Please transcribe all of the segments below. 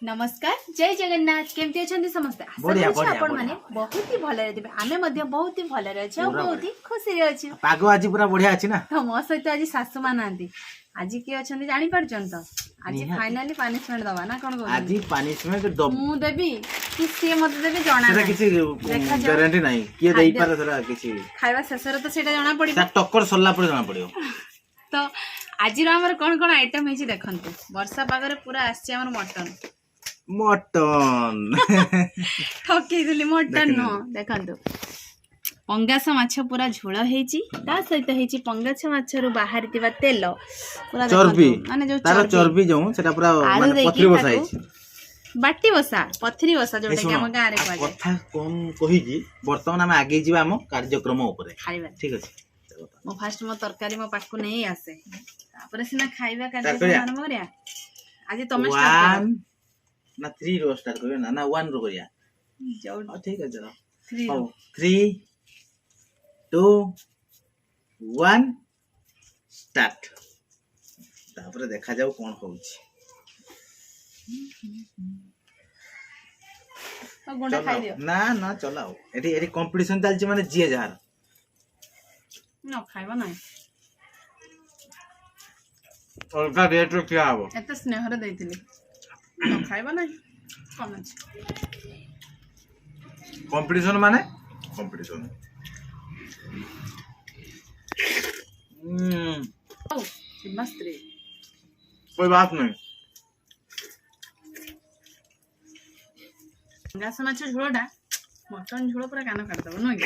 नमस्कार जय जगन्नाथ केमती अच्छा समस्ते आपण माने बहुत ही भले थे आमे मध्य बहुत ही भले अच्छे और बहुत ही खुशी रे अछि पागो आज पूरा बढ़िया अछि ना तो मो सहित आज सासु मा नांदी आज के अछंती जानि परछन तो आज फाइनली पनिशमेंट दवा ना कोन कोन आज पनिशमेंट दब मु देबी कि से मते देबी जणा सेटा किछि गारंटी नाही किए देई पारे सेटा किछि खाइबा शेषर तो सेटा जणा पड़ी सा टक्कर सरला पर जणा पड़ियो तो आज हमर कोन कोन आइटम हेछि देखंतु वर्षा पागरे पूरा आछि हमर मटन मटन ठकी दिली मटन न देखंतु पंगास माछ पूरा झोल हेछि ता सहित हेछि पंगास माछ रु बाहरितिबा तेल पूरा चर्बी माने जो तार चर्बी जो सेटा पूरा माने पथरी बसा हेछि बाटी बसा पथरी बसा जोटा कि हम गारे कहै कथा कोन कहि जी वर्तमान हम आगे जीवा हम कार्यक्रम ऊपर खाइबा ठीक अछि मो फर्स्ट मो तरकारी मो पाकु नहीं आसे तापर सिना खाइबा कार्यक्रम आरंभ करिया आज तमे स्टार्ट करो ना 3 रो स्टार्ट करियो ना 1 रो करिया जो ठीक अछि चलो 3 3 2 1 स्टार्ट तापर देखा जाऊ कोन होउची तो गुंडा खाइ दियो ना ना चलाओ एठी एठी कंपटीशन चलची माने जिए जार न खाइबा नाही अलगा रेट रो क्या हबो एते स्नेह रे दैथिली न खाइबा नाही कोन अछि कंपटीशन माने कंपटीशन ओ मस्त्री कोई बात नहीं पंगास माछ झोलटा मटन झोल पूरा कान काट दबो न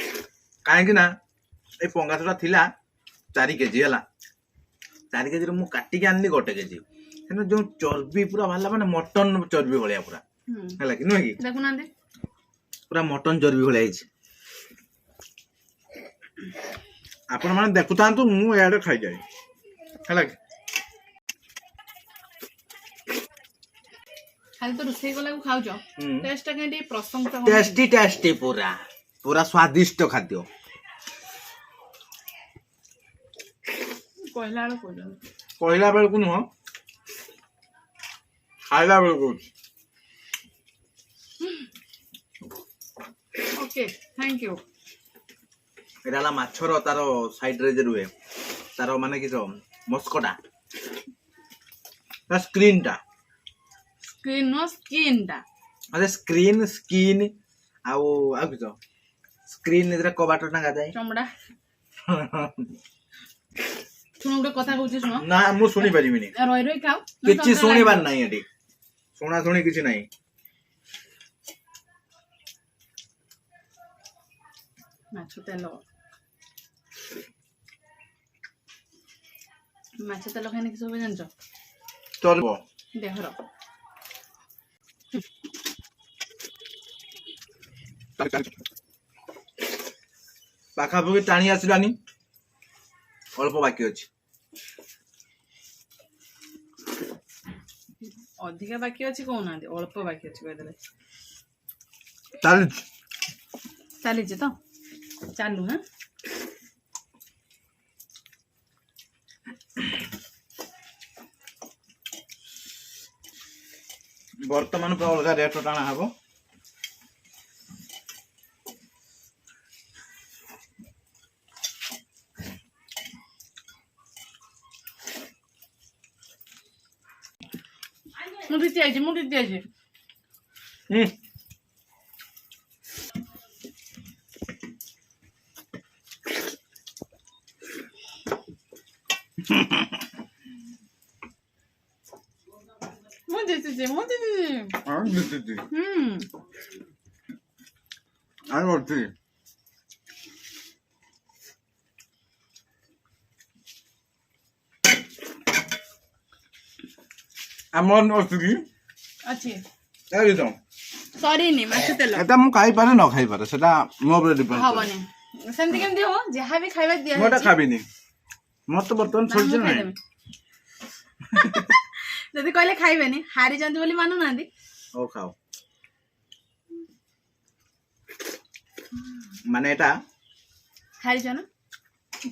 काहे कि ना ए पंगासटा थिला 4 केजी हला 4 केजी रे मु काटी के आनली 1 केजी सेनो जो चर्बी पूरा भाला माने मटन चर्बी भलिया पूरा हला कि नुकी देखु ना दे पूरा मटन चर्बी भलिया हिच आपण माने देखुतांतु मु याडे खाइ जाई हला कि खाली तो रुसई गला को खाउ छ टेस्ट के प्रशंसा टेस्टी पूरा पूरा स्वादिष्ट खाद्य कहला बेल को नुह खाइला बेल को ओके थैंक यू एडाला माछर तारो साइड रे जे रुए तारो माने कि जो मस्कटा ता स्क्रीन नो स्किन टा अरे स्क्रीन स्किन आउ कि जो स्क्रीन इधर कबाट टांगा जाए चमड़ा सुनो ଗୋଟେ କଥା कहूची सुनो ना मु सुनी परिबिनी रोई रोई खाओ किछि सुनिबार नाही एटी सुना सुनी किछि नाही माछ तेल खाने कि सब जानछ चलबो देहर पाखा पकी टाणी आसिलानी अल्प बाकी अछि अधिका बाकी अछि कोना दे अल्प बाकी अछि कह देले चली जे तो चालू हां वर्तमान पर अलगा रेट टाणा हबो मुझे दिया আমন অসুরি अच्छी এই তো सॉरी नहीं माछ तेल এটা মু খাই পারে ন খাই পারে সেটা মো উপরে ডিপেন্ড হবনি সেমতি কেমতি हो जहा भी खाइबा दिया মোটা খাবিনি মত বর্তমান ছড়ছে না যদি কইলে খাইবেনি হারি ਜਾਂਦੀ ବୋଲି ମାନୁ ନାହାନ୍ତି ও খাও মানে এটা ହାରିଛ ନା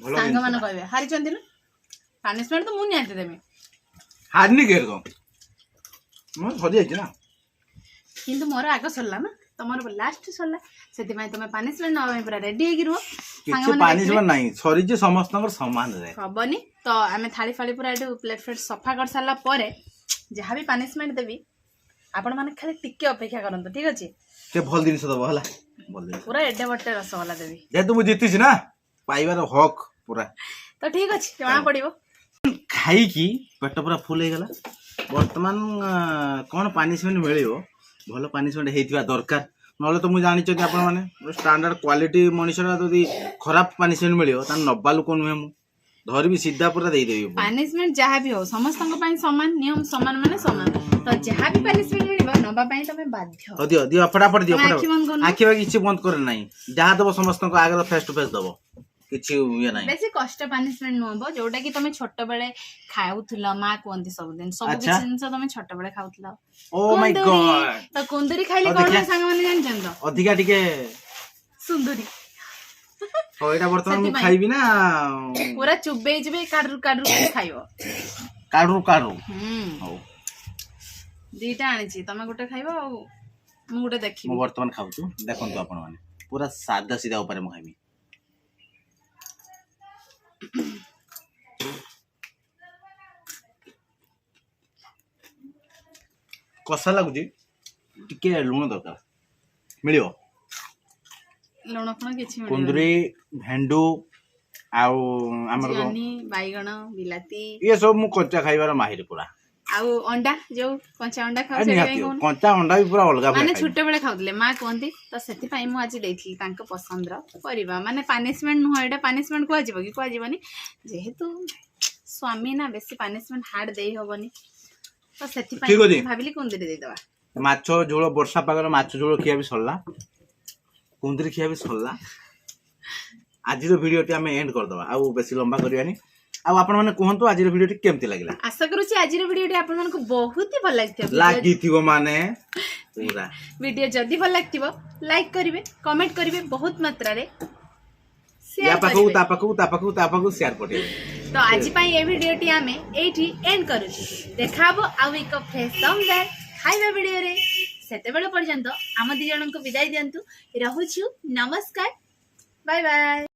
ଭଲ ସାଙ୍ଗମାନେ କହିବେ ହାରିଛନ୍ତି ନା ପାନିଶମେଣ୍ଟ ତ ମୁଁ ନିହାତି ଦେବି ହାରିନି କେରକ ମୁଁ ସରି ଯାଇଛି ନା କିନ୍ତୁ ମୋର ଆଗ ସରିଲା ନା ତମର ଲାଷ୍ଟ ସରିଲା ସେଥିପାଇଁ ତମେ ପାନିଶମେଣ୍ଟ ନବା ପାଇଁ ପୁରା ରେଡି ହେଇକି ରୁହ କିଛି ପାନିଶମେଣ୍ଟ ନାହିଁ ସରିଛି ସମସ୍ତଙ୍କର ସମାନ ରେ ହବନି ତ ଆମେ ଥାଳି ଫାଳି ପୁରା ଏଠୁ ପ୍ଲେଟ ଫ୍ଲେଟ ସଫା କରି ସାରିଲା ପରେ ଯାହା ବି ପାନିଶମେଣ୍ଟ ଦେବି ଆପଣ ମାନେ ଖାଲି ଟିକେ ଅପେକ୍ଷା କରନ୍ତୁ ଠିକ ଅଛି କେ ଭଲ ଜିନିଷ ଦବ ହେଲା ଭଲ ଜିନିଷ ପୁରା ଏଡେ ବଟେ ରସଗୋଲା ଦେବି ଯେହେତୁ ମୁଁ ଜିତିଛି ନା ପାଇବାର ହକ୍ ପୁରା ତ ଠିକ ଅଛି ଜଣା ପଡିବ ଖାଇକି ପେଟ ପୁରା ଫୁଲ ହେଇଗଲା ବର୍ତ୍ତମାନ କଣ ପାନିଶମେଣ୍ଟ ମିଳିବ ଭଲ ପାନିଶମେଣ୍ଟ ହେଇଥିବା ଦରକାର ନହେଲେ ତ ମୁଁ ଜାଣିଛନ୍ତି ଆପଣ ମାନେ ଷ୍ଟାଣ୍ଡାର୍ଡ କ୍ୱାଲିଟି ମଣିଷର ଯଦି ଖରାପ ପାନିଶମେଣ୍ଟ ମିଳିବ ତାହେଲେ ନବା ଲୋକ ନୁହେଁ ମୁଁ ଧରିବି ସିଧା ପୁରା ଦେଇଦେବି ପାନିଶମେଣ୍ଟ ଯାହା ବି ହଉ ସମସ୍ତଙ୍କ ପାଇଁ ସମାନ ନିୟମ ସମାନ ମାନେ ସମାନ ତ ଯାହା ବି ପାନିଶମେଣ୍ଟ ମିଳିବ ନବା ପାଇଁ ତମେ ବାଧ୍ୟ ଦିଅ ଦିଅ ଫଟାଫଟ ଦିଅ ଆଖି ବନ୍ଦ କରୁନ। ଆଖି ବାକି କିଛି ବନ୍ଦ କରେ ନାହିଁ ଯାହା ଦବ ସମସ୍ତଙ୍କ ଆଗରେ ଫେସ୍ ଟୁ ଫେସ୍ ଦବ କିଛି ଇଏ ନାହିଁ ବେଶୀ କଷ୍ଟ ପାନିଶମେଣ୍ଟ ନୁହଁ ଯୋଉଟା କି ତମେ ଛୋଟ ବେଳେ ଖାଉଥିଲ ମା କୁହନ୍ତି ସବୁଦିନ ସବୁ ଆଚ୍ଛା। କିଛି ଜିନିଷ ତମେ ଛୋଟ ବେଳେ ଖାଉଥିଲ ଓ ମାଇ ଗଡ ତ କୁନ୍ଦୁରି ଖାଇଲେ ହଉ କଣ ଦେଖିଆ। ହୁଏ ସାଙ୍ଗମାନେ ଜାଣିଛନ୍ତି ତ ଅଧିକା ଟିକେ ସୁନ୍ଦୁରି ହଉ ଏଇଟା ବର୍ତ୍ତମାନ ମୁଁ ସେଥିପାଇଁ। ଖାଇବି ନା ପୁରା ଚୁବେଇ ଚୁବେଇ କାଡୁ କାଡୁ ଖାଇବ କାଢୁ କାଢୁ ହୁଁ ହଉ ଦିଟା ଆଣିଛି ତମେ ଗୋଟେ ଖାଇବ ଆଉ ମୁଁ ଗୋଟେ ମୁଁ ଦେଖିବି ବର୍ତ୍ତମାନ ଖାଉଛୁ ଦେଖନ୍ତୁ ଆପଣ ମାନେ ପୁରା ସାଧା ସିଧା ଉପରେ ମୁଁ ଖାଇବି କଷା ଲାଗୁଛି ଟିକେ ଲୁଣ ଦରକାର ମିଳିବ ଲୁଣ ଫୁଣ କିଛି କୁନ୍ଦୁରି ଭେଣ୍ଡୁ ଆଉ ଆମର ଜହ୍ନି ବାଇଗଣ ବିଲାତି ଇଏ ସବୁ ମୁଁ କଞ୍ଚା ଖାଇବାର ମାହିର ପୁରା ଆଉ ଅଣ୍ଡା ଯୋଉ କଞ୍ଚା ଅଣ୍ଡା ଏ ଖାଉଛ ନିହାତି କଞ୍ଚା ଅଣ୍ଡା ବି ପୁରା ଅଲଗା ମାନେ ଭଳିଆ ଛୋଟ ବେଳେ ଖାଉଥିଲେ ମା କୁହନ୍ତି ତ ସେଥିପାଇଁ ମୁଁ ଆଜି ଦେଇଥିଲି ତାଙ୍କ ପସନ୍ଦର ପରିବା ମାନେ ପାନିଶମେଣ୍ଟ ନୁହଁ ଏଇଟା ପାନିଶମେଣ୍ଟ କୁହାଯିବ କି କୁହାଯିବନି ଯେହେତୁ ସ୍ୱାମୀ ନା ବେଶୀ ପାନିଶମେଣ୍ଟ ହାର୍ଡ ଦେଇ ହବନି ତ ସେଥିପାଇଁ ଠିକ ଅଛି। ଭାବିଲି କୁନ୍ଦୁରି ଦେଇଦବା ମାଛ ଝୋଳ ବର୍ଷା ପାଗରେ ମାଛ ଝୋଳ ଖିଆ ବି ସରିଲା କୁନ୍ଦୁରି ଖିଆ ବି ସରିଲା ଆଜିର ଭିଡିଓଟି ଆମେ ଏଣ୍ଡ କରିଦବା ଆଉ ବେଶୀ ଲମ୍ବା କରିବାନି ଆଉ ଆପଣ ମାନେ କୁହନ୍ତୁ ଆଜିର ଭିଡିଓଟି କେମିତି ଲାଗିଲା ଆଶା କରୁଛି ଆଜିର ଭିଡିଓଟି ଆପଣମାନଙ୍କୁ ବହୁତ ହି ଭଲ ଲାଗିଥିବ ମାନେ ପୁରା ଭିଡିଓ ଯଦି ଭଲ ଲାଗିଥିବ ଲାଇକ୍ କରିବେ କମେଣ୍ଟ କରିବେ ବହୁତ ମାତ୍ରାରେ ୟା ସେୟାର ପାଖକୁ କରିବେ ତା ପାଖକୁ ତା ପାଖକୁ ତା ପାଖକୁ ସେୟାର ପଠେଇବେ ତ ଆଜି ପାଇଁ ଏ ଭିଡିଓଟି ଆମେ ଏଇଠି ଏଣ୍ଡ କରୁଛୁ ଦେଖାହବ ଆଉ ଏକ ଫ୍ରେଶ ଦମଦାର ଖାଇବା ଭିଡିଓରେ ସେତେବେଳେ ପର୍ଯ୍ୟନ୍ତ ଆମ ଦି ଜଣଙ୍କୁ ବିଦାୟ ଦିଅନ୍ତୁ ରହୁଛୁ ନମସ୍କାର ବାଏ ବାଏ